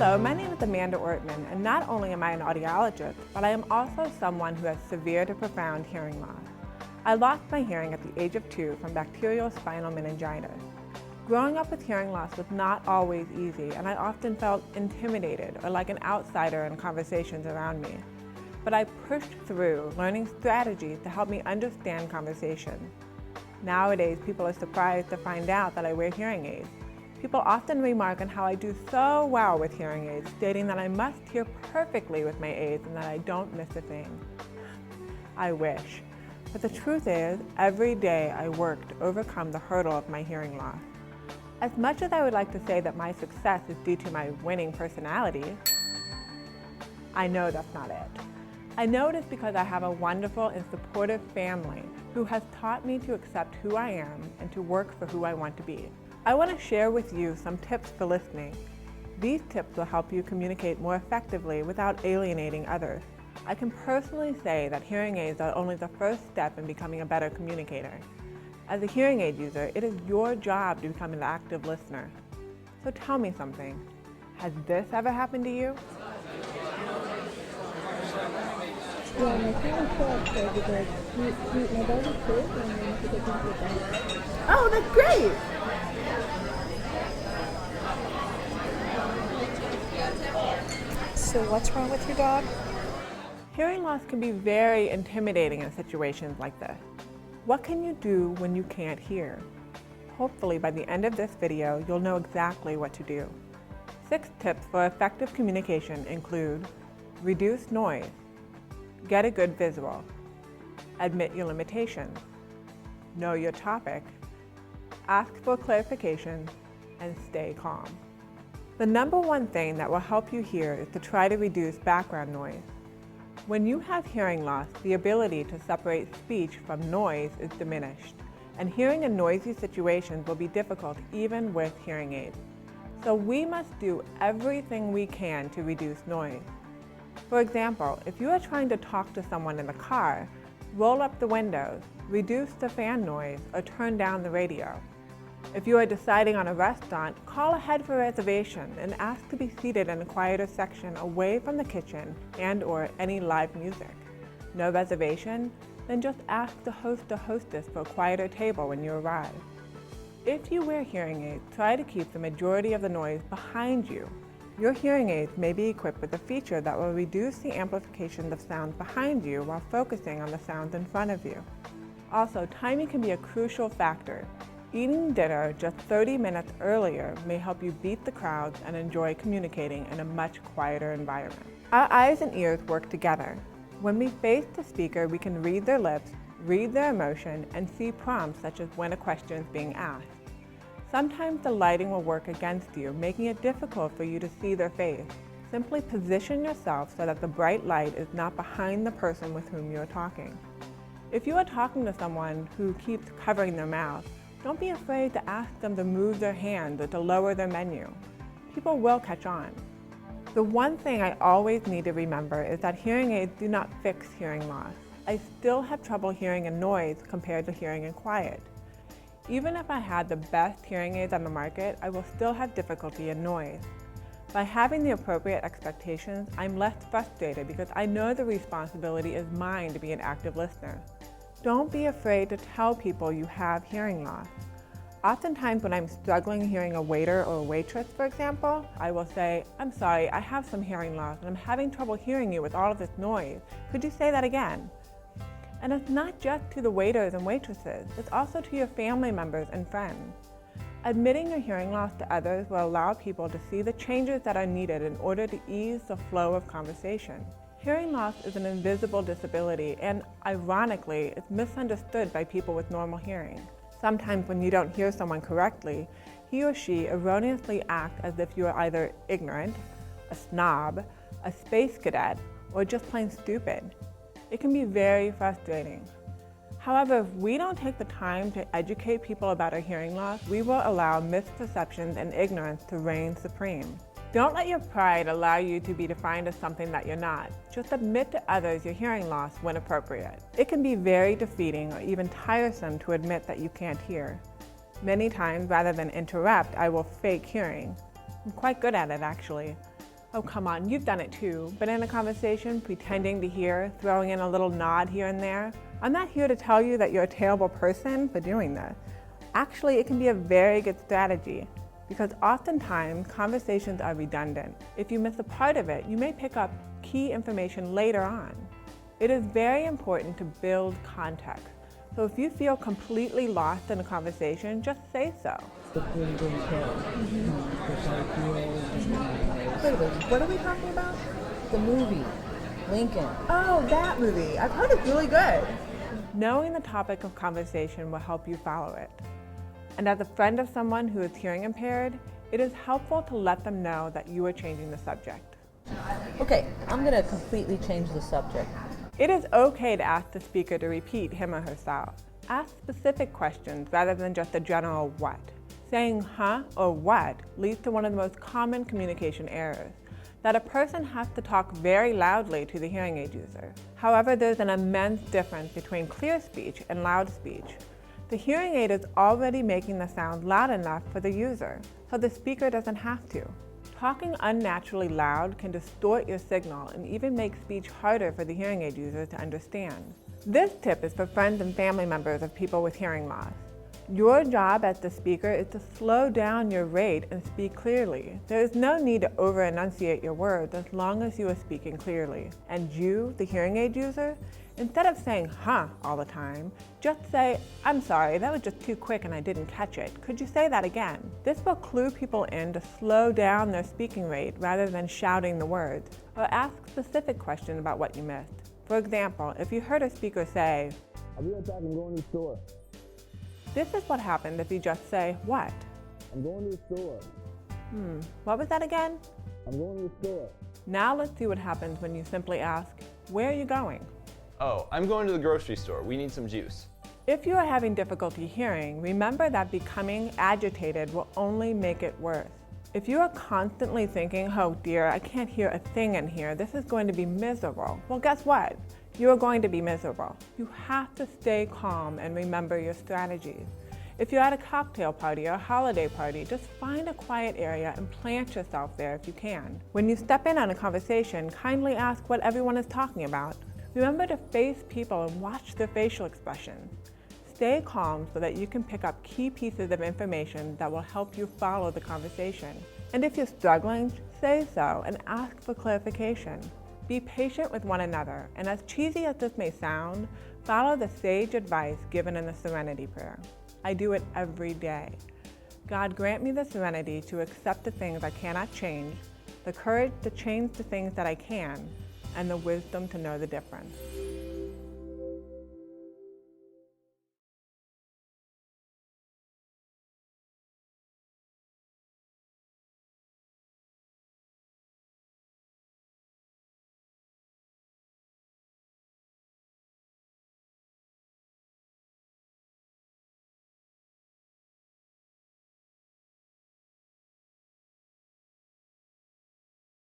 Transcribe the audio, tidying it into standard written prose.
Hello, my name is Amanda Ortman, and not only am I an audiologist, but I am also someone who has severe to profound hearing loss. I lost my hearing at the age of 2 from bacterial spinal meningitis. Growing up with hearing loss was not always easy, and I often felt intimidated or like an outsider in conversations around me. But I pushed through, learning strategies to help me understand conversation. Nowadays, people are surprised to find out that I wear hearing aids. People often remark on how I do so well with hearing aids, stating that I must hear perfectly with my aids and that I don't miss a thing. I wish. But the truth is, every day I work to overcome the hurdle of my hearing loss. As much as I would like to say that my success is due to my winning personality, I know that's not it. I know it is because I have a wonderful and supportive family who has taught me to accept who I am and to work for who I want to be. I want to share with you some tips for listening. These tips will help you communicate more effectively without alienating others. I can personally say that hearing aids are only the first step in becoming a better communicator. As a hearing aid user, it is your job to become an active listener. So tell me something. Has this ever happened to you? Yeah, my parents feel upset because my dog is sick and we need to take him to the vet. Oh, that's great! So what's wrong with your dog? Hearing loss can be very intimidating in situations like this. What can you do when you can't hear? Hopefully by the end of this video, you'll know exactly what to do. 6 tips for effective communication include: reduce noise, get a good visual, admit your limitations, know your topic, ask for clarification, and stay calm. The number one thing that will help you hear is to try to reduce background noise. When you have hearing loss, the ability to separate speech from noise is diminished, and hearing in noisy situations will be difficult even with hearing aids. So we must do everything we can to reduce noise. For example, if you are trying to talk to someone in the car, roll up the windows, reduce the fan noise, or turn down the radio. If you are deciding on a restaurant, call ahead for a reservation and ask to be seated in a quieter section away from the kitchen and/or any live music. No reservation? Then just ask the host or hostess for a quieter table when you arrive. If you wear hearing aids, try to keep the majority of the noise behind you. Your hearing aids may be equipped with a feature that will reduce the amplification of sounds behind you while focusing on the sounds in front of you. Also, timing can be a crucial factor. Eating dinner just 30 minutes earlier may help you beat the crowds and enjoy communicating in a much quieter environment. Our eyes and ears work together. When we face the speaker, we can read their lips, read their emotion, and see prompts such as when a question is being asked. Sometimes the lighting will work against you, making it difficult for you to see their face. Simply position yourself so that the bright light is not behind the person with whom you are talking. If you are talking to someone who keeps covering their mouth, don't be afraid to ask them to move their hands or to lower their menu. People will catch on. The one thing I always need to remember is that hearing aids do not fix hearing loss. I still have trouble hearing in noise compared to hearing in quiet. Even if I had the best hearing aids on the market, I will still have difficulty in noise. By having the appropriate expectations, I'm less frustrated because I know the responsibility is mine to be an active listener. Don't be afraid to tell people you have hearing loss. Oftentimes when I'm struggling hearing a waiter or a waitress, for example, I will say, "I'm sorry, I have some hearing loss and I'm having trouble hearing you with all of this noise. Could you say that again?" And it's not just to the waiters and waitresses, it's also to your family members and friends. Admitting your hearing loss to others will allow people to see the changes that are needed in order to ease the flow of conversation. Hearing loss is an invisible disability and, ironically, it's misunderstood by people with normal hearing. Sometimes when you don't hear someone correctly, he or she erroneously acts as if you are either ignorant, a snob, a space cadet, or just plain stupid. It can be very frustrating. However, if we don't take the time to educate people about our hearing loss, we will allow misperceptions and ignorance to reign supreme. Don't let your pride allow you to be defined as something that you're not. Just admit to others your hearing loss when appropriate. It can be very defeating or even tiresome to admit that you can't hear. Many times, rather than interrupt, I will fake hearing. I'm quite good at it, actually. Oh, come on, you've done it too. But in a conversation, pretending to hear, throwing in a little nod here and there. I'm not here to tell you that you're a terrible person for doing this. Actually, it can be a very good strategy because oftentimes conversations are redundant. If you miss a part of it, you may pick up key information later on. It is very important to build context. So if you feel completely lost in a conversation, just say so. Wait, what are we talking about? The movie, Lincoln. Oh, that movie. I've heard it's really good. Knowing the topic of conversation will help you follow it. And as a friend of someone who is hearing impaired, it is helpful to let them know that you are changing the subject. Okay, I'm gonna completely change the subject. It is okay to ask the speaker to repeat him or herself. Ask specific questions rather than just a general what. Saying huh or what leads to one of the most common communication errors, that a person has to talk very loudly to the hearing aid user. However, there's an immense difference between clear speech and loud speech. The hearing aid is already making the sound loud enough for the user, so the speaker doesn't have to. Talking unnaturally loud can distort your signal and even make speech harder for the hearing aid user to understand. This tip is for friends and family members of people with hearing loss. Your job as the speaker is to slow down your rate and speak clearly. There is no need to over-enunciate your words as long as you are speaking clearly. And you, the hearing aid user, instead of saying huh all the time, just say, I'm sorry, that was just too quick and I didn't catch it. Could you say that again? This will clue people in to slow down their speaking rate rather than shouting the words, or ask specific questions about what you missed. For example, if you heard a speaker say, I'll be right back, I'm going to the store. this is what happened if you just say, what? I'm going to the store. What was that again? I'm going to the store. Now let's see what happens when you simply ask, where are you going? Oh, I'm going to the grocery store. We need some juice. If you are having difficulty hearing, remember that becoming agitated will only make it worse. If you are constantly thinking, oh dear, I can't hear a thing in here, this is going to be miserable. Well, guess what? You are going to be miserable. You have to stay calm and remember your strategies. If you're at a cocktail party or a holiday party, just find a quiet area and plant yourself there if you can. When you step in on a conversation, kindly ask what everyone is talking about. Remember to face people and watch their facial expressions. Stay calm so that you can pick up key pieces of information that will help you follow the conversation. And if you're struggling, say so and ask for clarification. Be patient with one another, and as cheesy as this may sound, follow the sage advice given in the Serenity Prayer. I do it every day. God, grant me the serenity to accept the things I cannot change, the courage to change the things that I can, and the wisdom to know the difference.